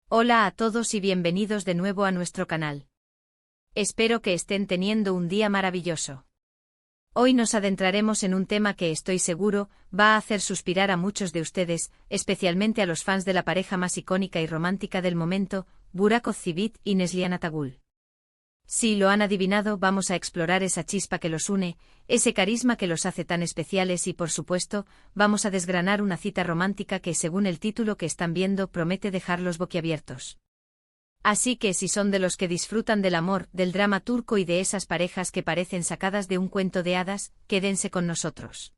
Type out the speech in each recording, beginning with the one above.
Hola a todos y bienvenidos de nuevo a nuestro canal. Espero que estén teniendo un día maravilloso. Hoy nos adentraremos en un tema que estoy seguro va a hacer suspirar a muchos de ustedes, especialmente a los fans de la pareja más icónica y romántica del momento, Burak Özçivit y Neslihan Atagül. Si lo han adivinado, vamos a explorar esa chispa que los une, ese carisma que los hace tan especiales y, por supuesto, vamos a desgranar una cita romántica que, según el título que están viendo, promete dejarlos boquiabiertos. Así que si son de los que disfrutan del amor, del drama turco y de esas parejas que parecen sacadas de un cuento de hadas, quédense con nosotros.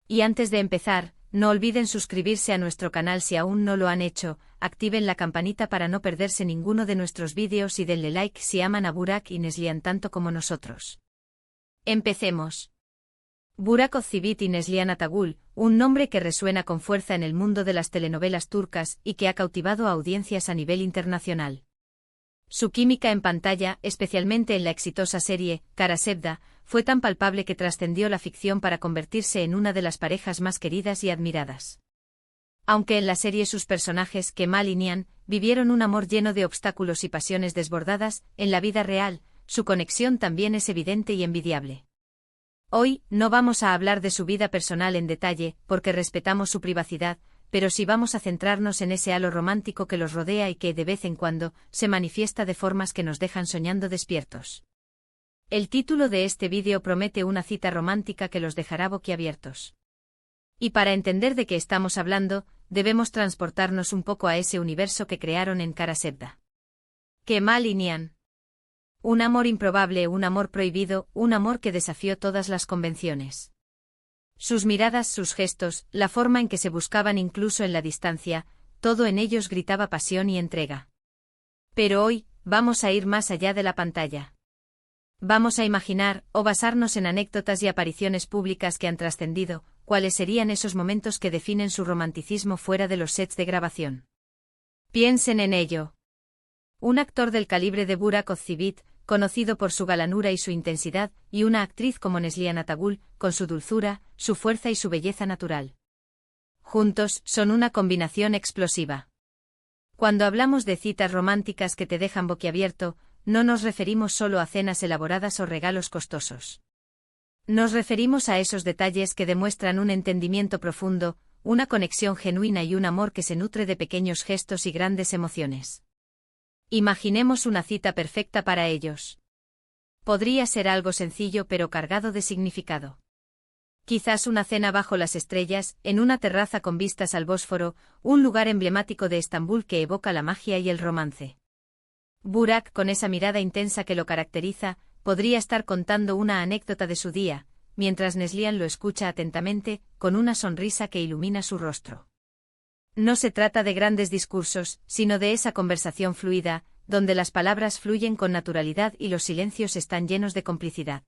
Y antes de empezar, no olviden suscribirse a nuestro canal si aún no lo han hecho, activen la campanita para no perderse ninguno de nuestros vídeos y denle like si aman a Burak y Neslihan tanto como nosotros. Empecemos. Burak Özçivit y Neslihan Atagül, un nombre que resuena con fuerza en el mundo de las telenovelas turcas y que ha cautivado a audiencias a nivel internacional. Su química en pantalla, especialmente en la exitosa serie Kara Sevda, fue tan palpable que trascendió la ficción para convertirse en una de las parejas más queridas y admiradas. Aunque en la serie sus personajes, Kemal y Nihan, vivieron un amor lleno de obstáculos y pasiones desbordadas, en la vida real, su conexión también es evidente y envidiable. Hoy, no vamos a hablar de su vida personal en detalle, porque respetamos su privacidad, pero sí vamos a centrarnos en ese halo romántico que los rodea y que, de vez en cuando, se manifiesta de formas que nos dejan soñando despiertos. El título de este vídeo promete una cita romántica que los dejará boquiabiertos. Y para entender de qué estamos hablando, debemos transportarnos un poco a ese universo que crearon en Kara Sevda. Kemal y Nihan. Un amor improbable, un amor prohibido, un amor que desafió todas las convenciones. Sus miradas, sus gestos, la forma en que se buscaban incluso en la distancia, todo en ellos gritaba pasión y entrega. Pero hoy, vamos a ir más allá de la pantalla. Vamos a imaginar, o basarnos en anécdotas y apariciones públicas que han trascendido, cuáles serían esos momentos que definen su romanticismo fuera de los sets de grabación. Piensen en ello. Un actor del calibre de Burak Özçivit, conocido por su galanura y su intensidad, y una actriz como Neslihan Atagül, con su dulzura, su fuerza y su belleza natural. Juntos, son una combinación explosiva. Cuando hablamos de citas románticas que te dejan boquiabierto, no nos referimos solo a cenas elaboradas o regalos costosos. Nos referimos a esos detalles que demuestran un entendimiento profundo, una conexión genuina y un amor que se nutre de pequeños gestos y grandes emociones. Imaginemos una cita perfecta para ellos. Podría ser algo sencillo pero cargado de significado. Quizás una cena bajo las estrellas, en una terraza con vistas al Bósforo, un lugar emblemático de Estambul que evoca la magia y el romance. Burak, con esa mirada intensa que lo caracteriza, podría estar contando una anécdota de su día, mientras Neslihan lo escucha atentamente, con una sonrisa que ilumina su rostro. No se trata de grandes discursos, sino de esa conversación fluida, donde las palabras fluyen con naturalidad y los silencios están llenos de complicidad.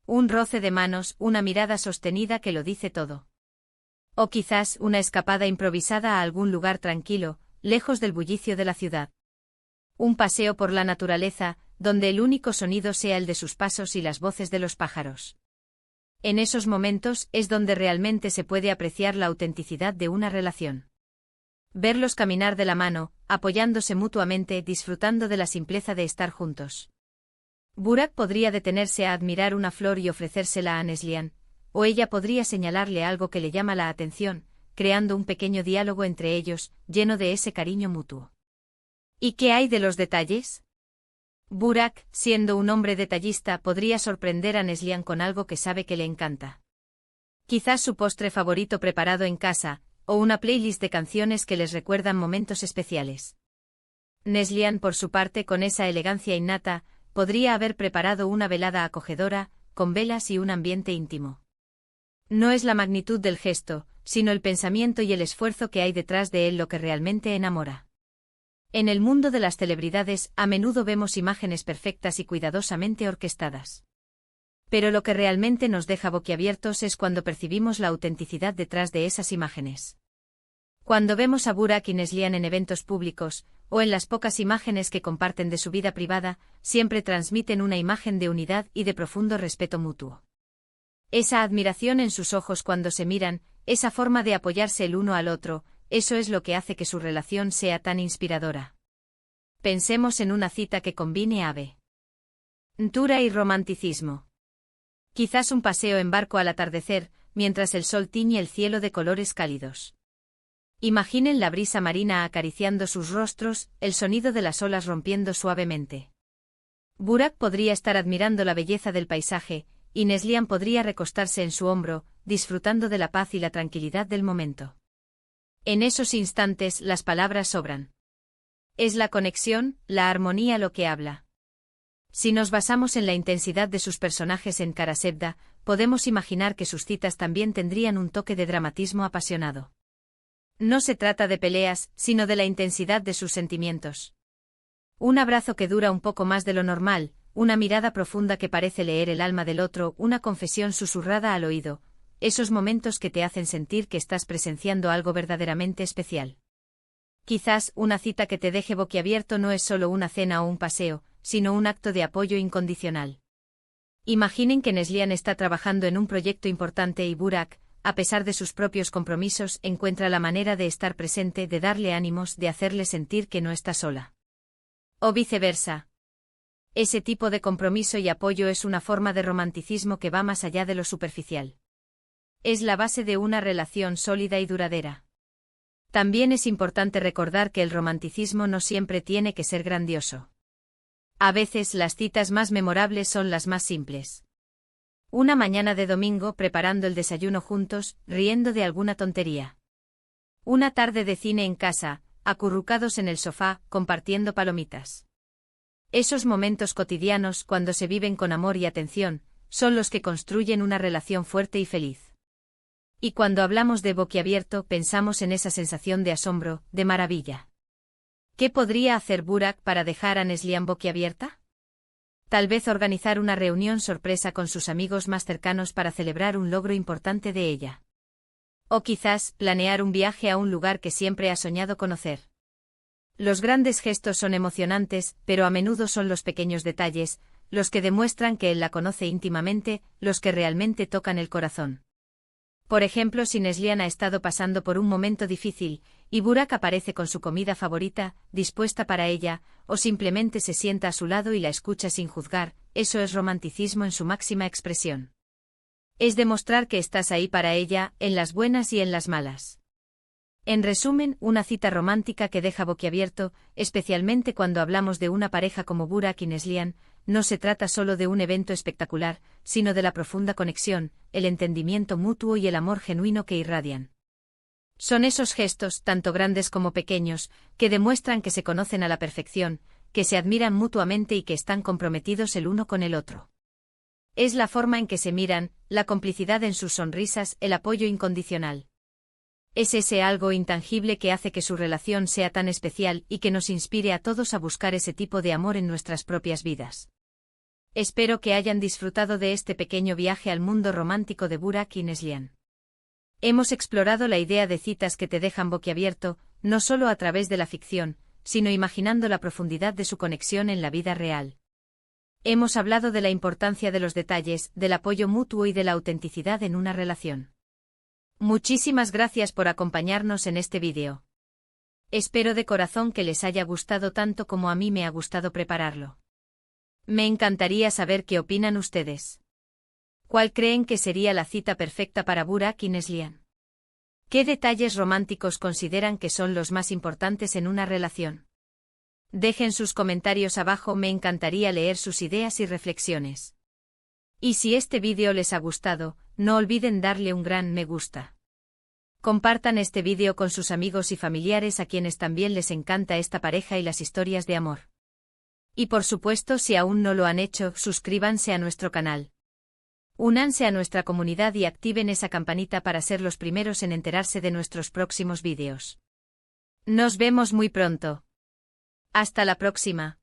Un roce de manos, una mirada sostenida que lo dice todo. O quizás una escapada improvisada a algún lugar tranquilo, lejos del bullicio de la ciudad. Un paseo por la naturaleza, donde el único sonido sea el de sus pasos y las voces de los pájaros. En esos momentos es donde realmente se puede apreciar la autenticidad de una relación. Verlos caminar de la mano, apoyándose mutuamente, disfrutando de la simpleza de estar juntos. Burak podría detenerse a admirar una flor y ofrecérsela a Neslihan, o ella podría señalarle algo que le llama la atención, creando un pequeño diálogo entre ellos, lleno de ese cariño mutuo. ¿Y qué hay de los detalles? Burak, siendo un hombre detallista, podría sorprender a Neslihan con algo que sabe que le encanta. Quizás su postre favorito preparado en casa, o una playlist de canciones que les recuerdan momentos especiales. Neslihan, por su parte, con esa elegancia innata, podría haber preparado una velada acogedora, con velas y un ambiente íntimo. No es la magnitud del gesto, sino el pensamiento y el esfuerzo que hay detrás de él lo que realmente enamora. En el mundo de las celebridades, a menudo vemos imágenes perfectas y cuidadosamente orquestadas. Pero lo que realmente nos deja boquiabiertos es cuando percibimos la autenticidad detrás de esas imágenes. Cuando vemos a Burak y Neslihan en eventos públicos, o en las pocas imágenes que comparten de su vida privada, siempre transmiten una imagen de unidad y de profundo respeto mutuo. Esa admiración en sus ojos cuando se miran, esa forma de apoyarse el uno al otro, Eso es lo que hace que su relación sea tan inspiradora. Pensemos en una cita que combine aventura y romanticismo. Quizás un paseo en barco al atardecer, mientras el sol tiñe el cielo de colores cálidos. Imaginen la brisa marina acariciando sus rostros, el sonido de las olas rompiendo suavemente. Burak podría estar admirando la belleza del paisaje, y Neslihan podría recostarse en su hombro, disfrutando de la paz y la tranquilidad del momento. En esos instantes las palabras sobran. Es la conexión, la armonía lo que habla. Si nos basamos en la intensidad de sus personajes en Karasevda, podemos imaginar que sus citas también tendrían un toque de dramatismo apasionado. No se trata de peleas, sino de la intensidad de sus sentimientos. Un abrazo que dura un poco más de lo normal, una mirada profunda que parece leer el alma del otro, una confesión susurrada al oído, esos momentos que te hacen sentir que estás presenciando algo verdaderamente especial. Quizás una cita que te deje boquiabierto no es solo una cena o un paseo, sino un acto de apoyo incondicional. Imaginen que Neslihan está trabajando en un proyecto importante y Burak, a pesar de sus propios compromisos, encuentra la manera de estar presente, de darle ánimos, de hacerle sentir que no está sola. O viceversa. Ese tipo de compromiso y apoyo es una forma de romanticismo que va más allá de lo superficial. Es la base de una relación sólida y duradera. También es importante recordar que el romanticismo no siempre tiene que ser grandioso. A veces las citas más memorables son las más simples. Una mañana de domingo preparando el desayuno juntos, riendo de alguna tontería. Una tarde de cine en casa, acurrucados en el sofá, compartiendo palomitas. Esos momentos cotidianos, cuando se viven con amor y atención, son los que construyen una relación fuerte y feliz. Y cuando hablamos de boquiabierto, pensamos en esa sensación de asombro, de maravilla. ¿Qué podría hacer Burak para dejar a Neslihan boquiabierta? Tal vez organizar una reunión sorpresa con sus amigos más cercanos para celebrar un logro importante de ella. O quizás, planear un viaje a un lugar que siempre ha soñado conocer. Los grandes gestos son emocionantes, pero a menudo son los pequeños detalles, los que demuestran que él la conoce íntimamente, los que realmente tocan el corazón. Por ejemplo, si Neslihan ha estado pasando por un momento difícil, y Burak aparece con su comida favorita, dispuesta para ella, o simplemente se sienta a su lado y la escucha sin juzgar, eso es romanticismo en su máxima expresión. Es demostrar que estás ahí para ella, en las buenas y en las malas. En resumen, una cita romántica que deja boquiabierto, especialmente cuando hablamos de una pareja como Burak y Neslihan, no se trata solo de un evento espectacular, sino de la profunda conexión, el entendimiento mutuo y el amor genuino que irradian. Son esos gestos, tanto grandes como pequeños, que demuestran que se conocen a la perfección, que se admiran mutuamente y que están comprometidos el uno con el otro. Es la forma en que se miran, la complicidad en sus sonrisas, el apoyo incondicional. Es ese algo intangible que hace que su relación sea tan especial y que nos inspire a todos a buscar ese tipo de amor en nuestras propias vidas. Espero que hayan disfrutado de este pequeño viaje al mundo romántico de Burak y Neslihan. Hemos explorado la idea de citas que te dejan boquiabierto, no solo a través de la ficción, sino imaginando la profundidad de su conexión en la vida real. Hemos hablado de la importancia de los detalles, del apoyo mutuo y de la autenticidad en una relación. Muchísimas gracias por acompañarnos en este vídeo. Espero de corazón que les haya gustado tanto como a mí me ha gustado prepararlo. Me encantaría saber qué opinan ustedes. ¿Cuál creen que sería la cita perfecta para Burak y Neslihan? ¿Qué detalles románticos consideran que son los más importantes en una relación? Dejen sus comentarios abajo, me encantaría leer sus ideas y reflexiones. Y si este vídeo les ha gustado, no olviden darle un gran me gusta. Compartan este vídeo con sus amigos y familiares a quienes también les encanta esta pareja y las historias de amor. Y por supuesto, si aún no lo han hecho, suscríbanse a nuestro canal. Únanse a nuestra comunidad y activen esa campanita para ser los primeros en enterarse de nuestros próximos vídeos. Nos vemos muy pronto. Hasta la próxima.